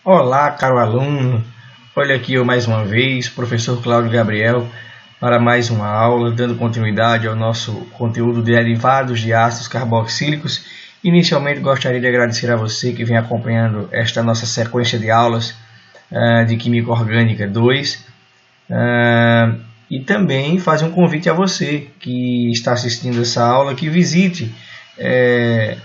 Olá, caro aluno. Olha aqui eu mais uma vez, professor Cláudio Gabriel, para mais uma aula, dando continuidade ao nosso conteúdo de derivados de ácidos carboxílicos. Inicialmente gostaria de agradecer a você que vem acompanhando esta nossa sequência de aulas de Química Orgânica 2. E também fazer um convite a você que está assistindo essa aula, que visite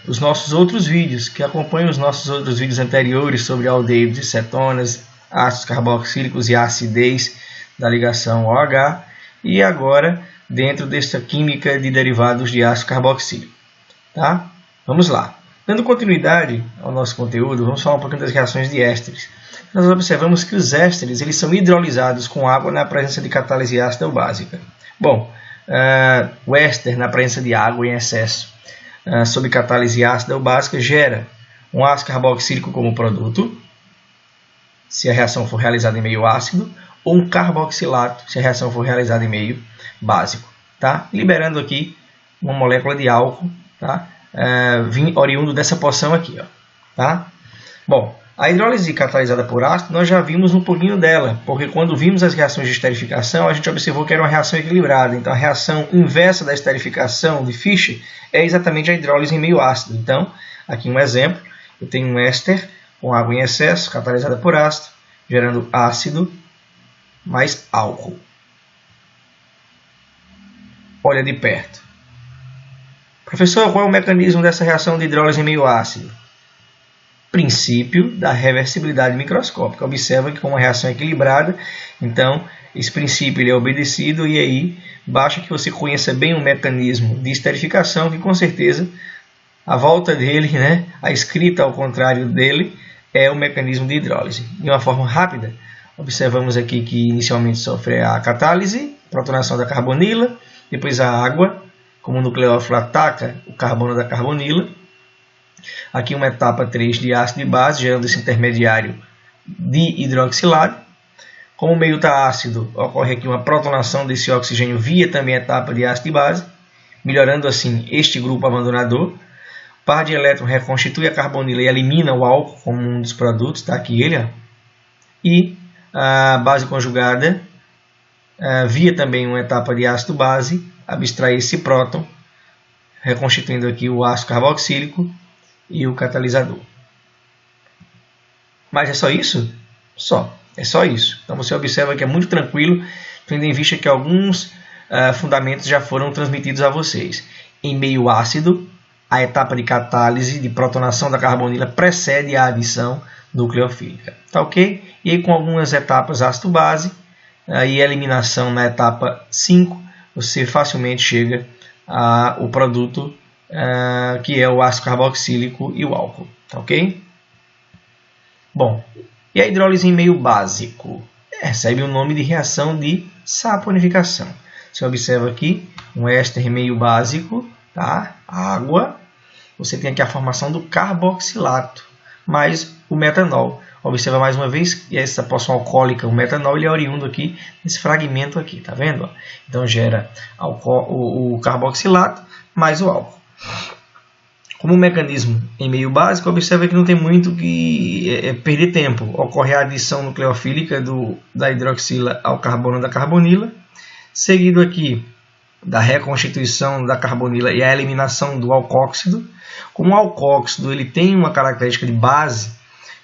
os nossos outros vídeos, que acompanhem os nossos outros vídeos anteriores sobre aldehídos e cetonas, ácidos carboxílicos e a acidez da ligação OH, e agora dentro desta química de derivados de ácido carboxílico. Tá? Vamos lá. Dando continuidade ao nosso conteúdo, vamos falar um pouquinho das reações de ésteres. Nós observamos que os ésteres eles são hidrolisados com água na presença de catálise ácida ou básica. Bom, o éster na presença de água em excesso sob catálise ácida ou básica gera um ácido carboxílico como produto, se a reação for realizada em meio ácido, ou um carboxilato, se a reação for realizada em meio básico, tá? Liberando aqui uma molécula de álcool, tá? Oriundo dessa porção aqui, ó, tá? Bom, a hidrólise catalisada por ácido, nós já vimos um pouquinho dela, porque quando vimos as reações de esterificação, a gente observou que era uma reação equilibrada. Então, a reação inversa da esterificação de Fischer é exatamente a hidrólise em meio ácido. Então, aqui um exemplo, eu tenho um éster com água em excesso, catalisada por ácido, gerando ácido mais álcool. Olha de perto. Professor, qual é o mecanismo dessa reação de hidrólise em meio ácido? Princípio da reversibilidade microscópica. Observa que com uma reação equilibrada, então esse princípio ele é obedecido, e aí basta que você conheça bem o mecanismo de esterificação, que com certeza a volta dele, né, a escrita ao contrário dele, é o mecanismo de hidrólise. De uma forma rápida, observamos aqui que inicialmente sofre a catálise, protonação da carbonila, depois a água, como o nucleófilo ataca o carbono da carbonila. Aqui uma etapa 3 de ácido e base, gerando esse intermediário dihidroxilado. Como o meio está ácido, ocorre aqui uma protonação desse oxigênio via também a etapa de ácido e base, melhorando assim este grupo abandonador. O par de elétron reconstitui a carbonila e elimina o álcool como um dos produtos, está aqui ele. Ó. E a base conjugada, via também uma etapa de ácido base, abstrai esse próton, reconstituindo aqui o ácido carboxílico e o catalisador. Mas é só isso? É só isso. Então você observa que é muito tranquilo, tendo em vista que alguns fundamentos já foram transmitidos a vocês. Em meio ácido, a etapa de catálise, de protonação da carbonila, precede a adição nucleofílica. Tá ok? E aí com algumas etapas ácido-base e eliminação na etapa 5, você facilmente chega ao produto que é o ácido carboxílico e o álcool, tá ok? Bom, e a hidrólise em meio básico? Recebe o nome de reação de saponificação. Você observa aqui um éster em meio básico, tá? Água. Você tem aqui a formação do carboxilato, mais o metanol. Observa mais uma vez que essa porção alcoólica, o metanol, ele é oriundo aqui desse fragmento aqui, tá vendo? Então gera o carboxilato mais o álcool. Como mecanismo em meio básico, observa que não tem muito que perder tempo. Ocorre a adição nucleofílica da hidroxila ao carbono da carbonila, seguido aqui da reconstituição da carbonila e a eliminação do alcóxido. Como o alcóxido ele tem uma característica de base,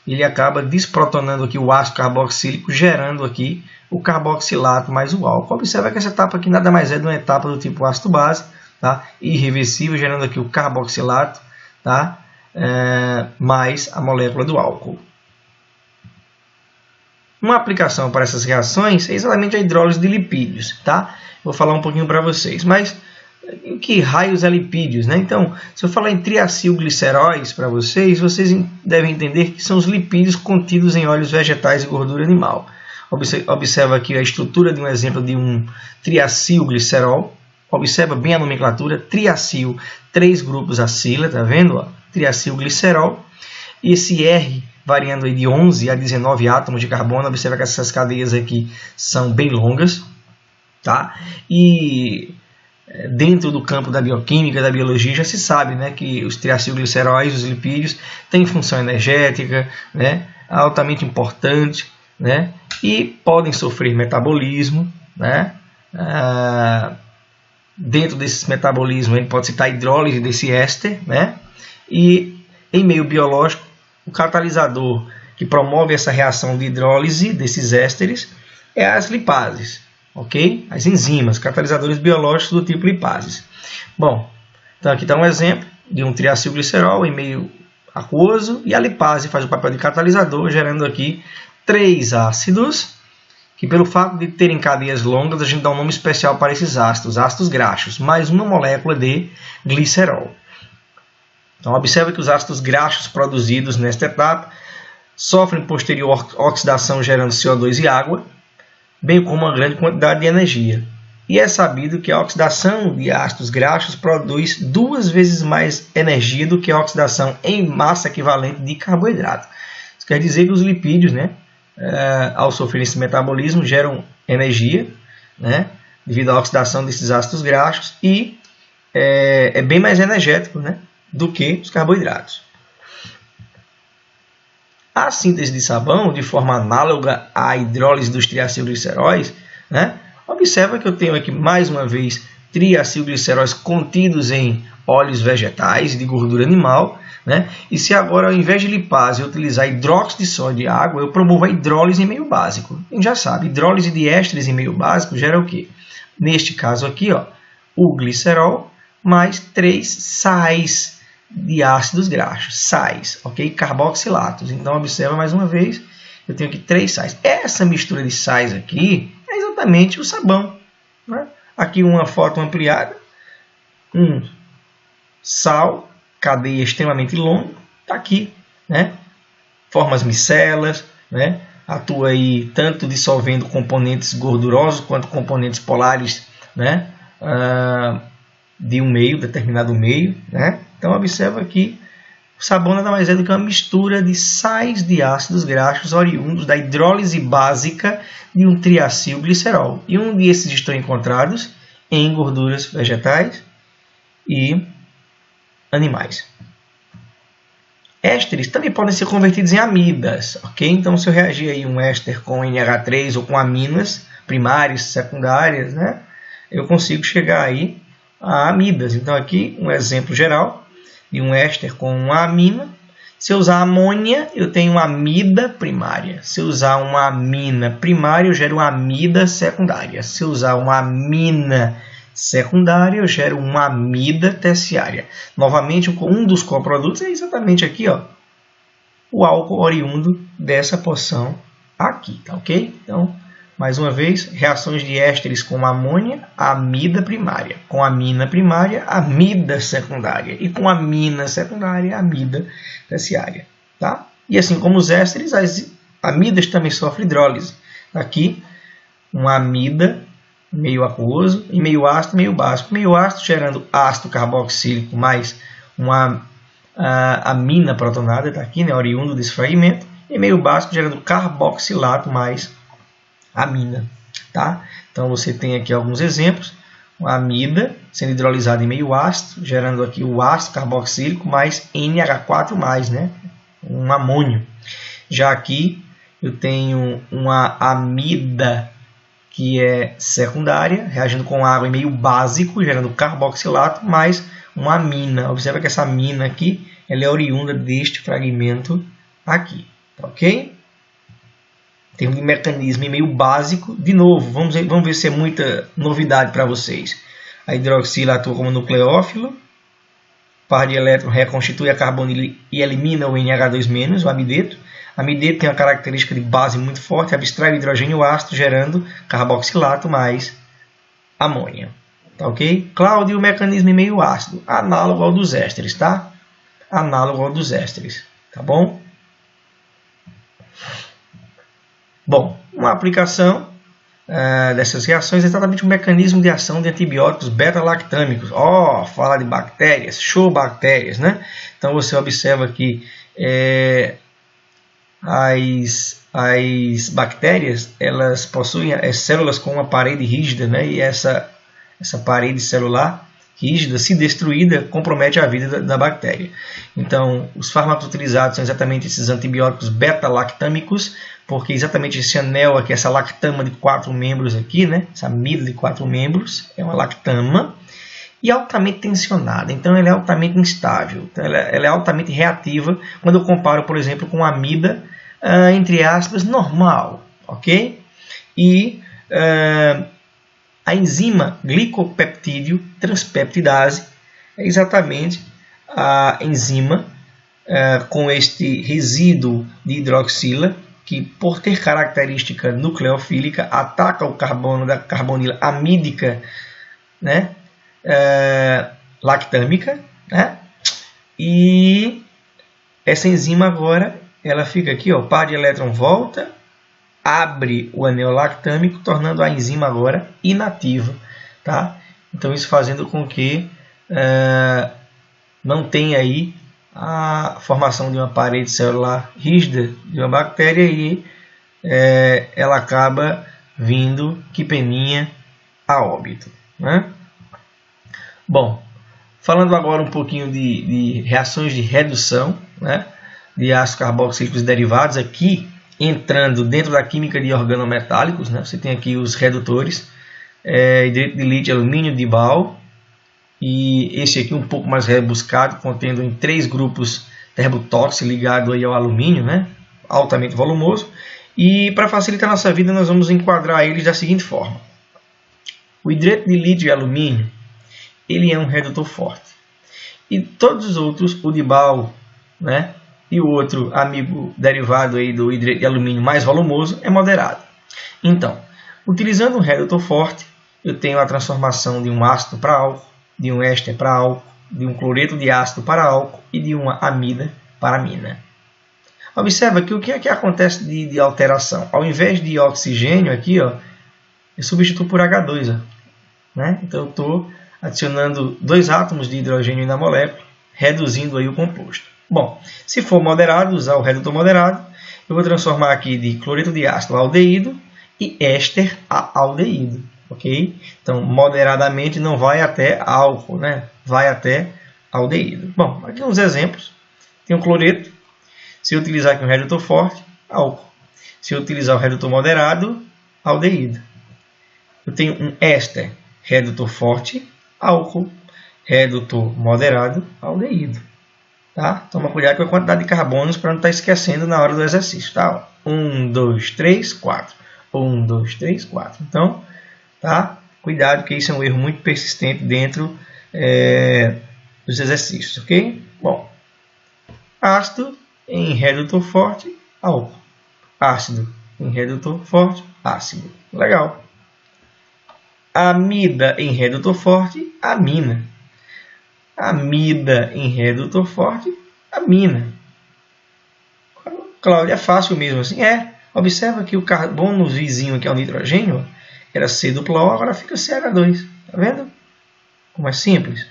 ele acaba desprotonando aqui o ácido carboxílico, gerando aqui o carboxilato mais o álcool. Observa que essa etapa aqui nada mais é de uma etapa do tipo ácido-base, tá? Irreversível, gerando aqui o carboxilato, tá? Mais a molécula do álcool. Uma aplicação para essas reações é exatamente a hidrólise de lipídios, tá? Vou falar um pouquinho para vocês, mas o que raios é lipídios, né? Então, se eu falar em triacilgliceróis para vocês, vocês devem entender que são os lipídios contidos em óleos vegetais e gordura animal. Observa aqui a estrutura de um exemplo de um triacilglicerol. Observa bem a nomenclatura, triacil, 3 grupos acila, tá vendo? Triacilglicerol. E esse R variando aí de 11 a 19 átomos de carbono. Observa que essas cadeias aqui são bem longas, tá? E dentro do campo da bioquímica, da biologia, já se sabe, né, que os triacilgliceróis, os lipídios, têm função energética, né, altamente importante, né? E podem sofrer metabolismo, né? Dentro desses metabolismos, a gente pode citar a hidrólise desse éster, né? E em meio biológico, o catalisador que promove essa reação de hidrólise desses ésteres é as lipases, ok? As enzimas, catalisadores biológicos do tipo lipases. Bom, então aqui está um exemplo de um triacilglicerol em meio aquoso e a lipase faz o papel de catalisador, gerando aqui 3 ácidos, que pelo fato de terem cadeias longas, a gente dá um nome especial para esses ácidos, ácidos graxos, mais uma molécula de glicerol. Então, observe que os ácidos graxos produzidos nesta etapa sofrem posterior oxidação gerando CO2 e água, bem como uma grande quantidade de energia. E é sabido que a oxidação de ácidos graxos produz 2 vezes mais energia do que a oxidação em massa equivalente de carboidrato. Isso quer dizer que os lipídios, né, ao sofrer esse metabolismo, geram energia, né, devido à oxidação desses ácidos graxos e é bem mais energético, né, do que os carboidratos. A síntese de sabão, de forma análoga à hidrólise dos triacilgliceróis, né, observa que eu tenho aqui mais uma vez triacilgliceróis contidos em óleos vegetais de gordura animal, né? E se agora, ao invés de lipase, eu utilizar hidróxido de sódio e água, eu promovo a hidrólise em meio básico. A gente já sabe, hidrólise de ésteres em meio básico gera o quê? Neste caso aqui, ó, o glicerol mais 3 sais de ácidos graxos, sais, ok? Carboxilatos. Então, observa mais uma vez, eu tenho aqui 3 sais. Essa mistura de sais aqui é exatamente o sabão, né? Aqui uma foto ampliada, um sal, cadeia extremamente longa, está aqui, né? Formas micelas, né? Atua aí tanto dissolvendo componentes gordurosos quanto componentes polares, né? De um meio, determinado meio, né? Então observa aqui, o sabão nada mais é do que uma mistura de sais de ácidos graxos oriundos da hidrólise básica de um triacilglicerol. E um desses estão encontrados em gorduras vegetais e animais. Ésteres também podem ser convertidos em amidas, ok? Então, se eu reagir aí um éster com NH3 ou com aminas primárias, secundárias, né, eu consigo chegar aí a amidas. Então, aqui um exemplo geral de um éster com uma amina. Se eu usar amônia, eu tenho uma amida primária. Se eu usar uma amina primária, eu gero uma amida secundária. Se eu usar uma amina secundária, eu gero uma amida terciária. Novamente, um dos coprodutos é exatamente aqui, ó, o álcool oriundo dessa porção aqui, tá ok? Então, mais uma vez, reações de ésteres com amônia, amida primária. Com amina primária, amida secundária. E com amina secundária, amida terciária. Tá? E assim como os ésteres, as amidas também sofrem hidrólise. Aqui, uma amida meio aquoso e meio ácido, meio básico. Meio ácido gerando ácido carboxílico mais uma amina protonada, tá aqui, né, oriundo desse fragmento. E meio básico gerando carboxilato mais amina, tá? Então você tem aqui alguns exemplos, uma amida sendo hidrolisada em meio ácido, gerando aqui o ácido carboxílico mais NH4+, né? Um amônio. Já aqui eu tenho uma amida que é secundária, reagindo com água em meio básico, gerando carboxilato mais uma amina. Observa que essa amina aqui, ela é oriunda deste fragmento aqui, tá ok? Tem um mecanismo meio básico. De novo, vamos ver se é muita novidade para vocês. A hidroxila atua como nucleófilo. Par de elétron reconstitui a carbonila e elimina o NH2-, o amideto. A amideto tem uma característica de base muito forte, abstrai o hidrogênio ácido, gerando carboxilato mais amônia. Tá ok? Cláudio, o mecanismo meio ácido, análogo ao dos ésteres, tá? Análogo ao dos ésteres, tá bom? Bom, uma aplicação dessas reações é exatamente o mecanismo de ação de antibióticos beta-lactâmicos. Fala de bactérias, show bactérias, né? Então você observa que as bactérias, elas possuem células com uma parede rígida, né? E essa parede celular, rígida, se destruída, compromete a vida da bactéria. Então, os fármacos utilizados são exatamente esses antibióticos beta-lactâmicos, porque exatamente esse anel aqui, essa lactama de 4 membros aqui, né? Essa amida de 4 membros, é uma lactama, e altamente tensionada, então ela é altamente instável, então ela é altamente reativa quando eu comparo, por exemplo, com a amida, entre aspas, normal, ok? E a enzima glicopeptídeo transpeptidase é exatamente a enzima com este resíduo de hidroxila que, por ter característica nucleofílica, ataca o carbono da carbonila amídica, né? Lactâmica, né? E essa enzima agora ela fica aqui, ó, par de elétron volta, abre o anel lactâmico, tornando a enzima agora inativa, tá? Então isso fazendo com que não tenha aí a formação de uma parede celular rígida de uma bactéria e ela acaba vindo, que peninha, a óbito, né? Bom, falando agora um pouquinho de reações de redução, né, de ácidos carboxílicos derivados, aqui entrando dentro da química de organometálicos, né, você tem aqui os redutores, hidreto de lítio, alumínio, DIBAL, e esse aqui um pouco mais rebuscado, contendo em 3 grupos terbotóxico ligado aí ao alumínio, né, altamente volumoso. E para facilitar a nossa vida, nós vamos enquadrar eles da seguinte forma. O hidreto de lítio e alumínio, ele é um redutor forte. E todos os outros, o DIBAL, né, e o outro amigo derivado aí do hidreto de alumínio mais volumoso, é moderado. Então, utilizando um redutor forte, eu tenho a transformação de um ácido para álcool, de um éster para álcool, de um cloreto de ácido para álcool e de uma amida para amina. Observa que o que é que acontece de alteração? Ao invés de oxigênio aqui, ó, eu substituo por H2. Ó, né? Então eu estou adicionando 2 átomos de hidrogênio na molécula, reduzindo aí o composto. Bom, se for moderado, usar o redutor moderado, eu vou transformar aqui de cloreto de ácido a aldeído e éster a aldeído, ok? Então, moderadamente não vai até álcool, né? Vai até aldeído. Bom, aqui uns exemplos. Tem um cloreto. Se eu utilizar aqui um redutor forte, álcool. Se eu utilizar o redutor moderado, aldeído. Eu tenho um éster, redutor forte, álcool, redutor moderado, aldeído. Tá? Toma cuidado com a quantidade de carbonos para não estar esquecendo na hora do exercício. Tá? 1, 2, 3, 4. 1, 2, 3, 4. Então, tá? Cuidado, que isso é um erro muito persistente dentro dos exercícios. Ok? Bom, ácido em redutor forte, álcool. Ácido em redutor forte, ácido. Legal. Amida em redutor forte, amina. Amida em redutor forte, amina. Cláudio, é fácil mesmo assim? Observa que o carbono vizinho aqui ao nitrogênio era C+O, agora fica CH2. Tá vendo? Como é simples.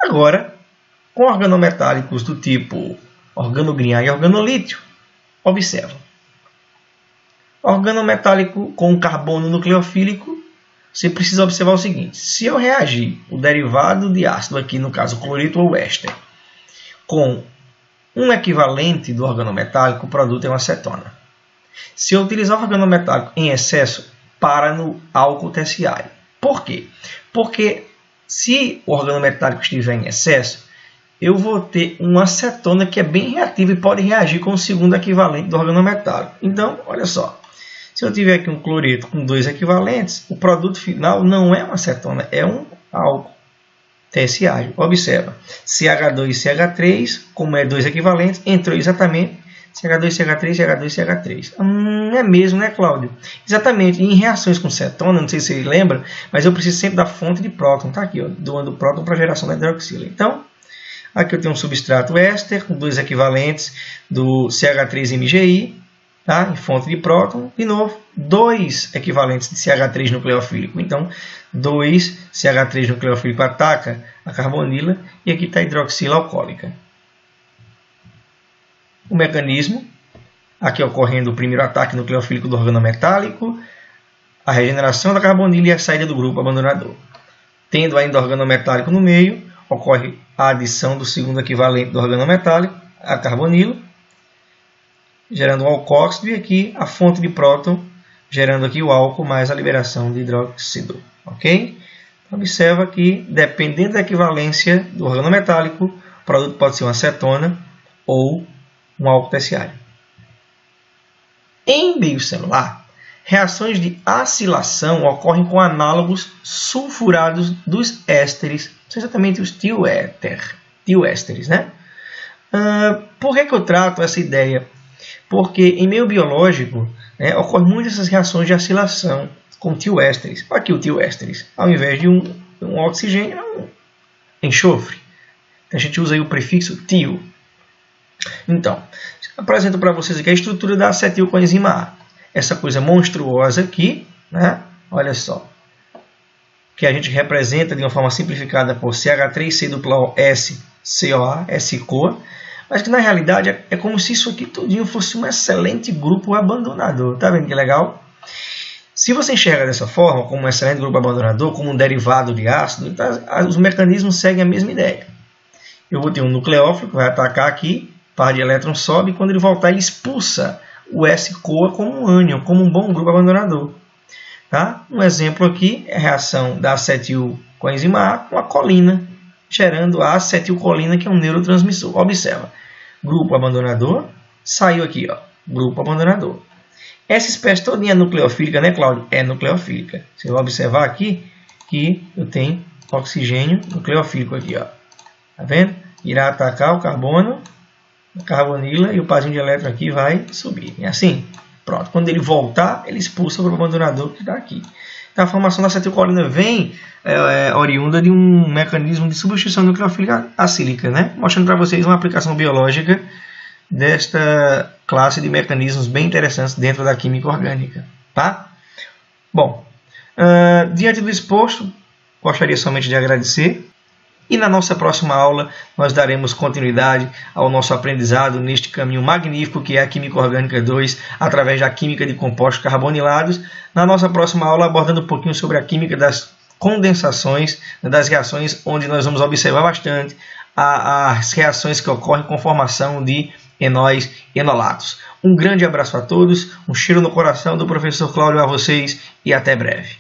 Agora, com organometálicos do tipo organogriar e organolítio, observa. Organometálico com carbono nucleofílico, você precisa observar o seguinte. Se eu reagir o derivado de ácido, aqui no caso cloreto ou éster, com um equivalente do organometálico, o produto é uma acetona. Se eu utilizar o organometálico em excesso, para no álcool terciário. Por quê? Porque se o organometálico estiver em excesso, eu vou ter uma acetona que é bem reativa e pode reagir com o segundo equivalente do organometálico. Então, olha só. Se eu tiver aqui um cloreto com 2 equivalentes, o produto final não é uma acetona, é um álcool terciário. Observa, CH2 e CH3, como é 2 equivalentes, entrou exatamente CH2, CH3, CH2, CH3. É mesmo, né, Cláudio? Exatamente. Em reações com cetona, não sei se você lembra, mas eu preciso sempre da fonte de próton. Tá aqui, ó, doando próton para a geração da hidroxila. Então, aqui eu tenho um substrato éster com 2 equivalentes do CH3MgI. Tá? Em fonte de próton, de novo, 2 equivalentes de CH3 nucleofílico. Então, 2 CH3 nucleofílico ataca a carbonila e aqui está a hidroxila alcoólica. O mecanismo, aqui ocorrendo o primeiro ataque nucleofílico do organometálico, a regeneração da carbonila e a saída do grupo abandonador. Tendo ainda organometálico no meio, ocorre a adição do segundo equivalente do organometálico, a carbonilo, gerando o alcóxido, e aqui a fonte de próton, gerando aqui o álcool mais a liberação de hidróxido. Ok? Observa que, dependendo da equivalência do organometálico, o produto pode ser uma acetona ou um álcool terciário. Em meio celular, reações de acilação ocorrem com análogos sulfurados dos ésteres, são exatamente os tioésteres, né? Por que eu trato essa ideia? Porque em meio biológico, né, ocorrem muitas essas reações de acilação com tioésteres. Aqui o tioésteres, ao invés de um oxigênio, é um enxofre. A gente usa aí o prefixo tio. Então, apresento para vocês aqui a estrutura da acetilcoenzima A. Essa coisa monstruosa aqui, né? Olha só, que a gente representa de uma forma simplificada por CH3C+S-CoA, S-CoA, mas que na realidade é como se isso aqui tudinho fosse um excelente grupo abandonador. Tá vendo que legal? Se você enxerga dessa forma, como um excelente grupo abandonador, como um derivado de ácido, então os mecanismos seguem a mesma ideia. Eu vou ter um nucleófilo que vai atacar aqui, par de elétrons sobe, e quando ele voltar ele expulsa o S-CoA como um ânion, como um bom grupo abandonador. Tá? Um exemplo aqui é a reação da acetilcoenzima A com a colina, gerando a acetilcolina, que é um neurotransmissor. Observa, grupo abandonador, saiu aqui, ó, grupo abandonador. Essa espécie toda é nucleofílica, né, Cláudio? É nucleofílica. Você vai observar aqui que eu tenho oxigênio nucleofílico aqui, ó. Tá vendo? Irá atacar o carbono, a carbonila, e o parzinho de elétron aqui vai subir. É assim? Pronto. Quando ele voltar, ele expulsa o grupo abandonador que está aqui. Então, a formação da acetilcolina vem oriunda de um mecanismo de substituição nucleofílica acílica, né? Mostrando para vocês uma aplicação biológica desta classe de mecanismos bem interessantes dentro da química orgânica. Tá? Bom, diante do exposto, gostaria somente de agradecer. E na nossa próxima aula nós daremos continuidade ao nosso aprendizado neste caminho magnífico que é a Química Orgânica 2, através da química de compostos carbonilados. Na nossa próxima aula abordando um pouquinho sobre a química das condensações, das reações, onde nós vamos observar bastante as reações que ocorrem com formação de enóis e enolatos. Um grande abraço a todos, um cheiro no coração do professor Cláudio a vocês e até breve.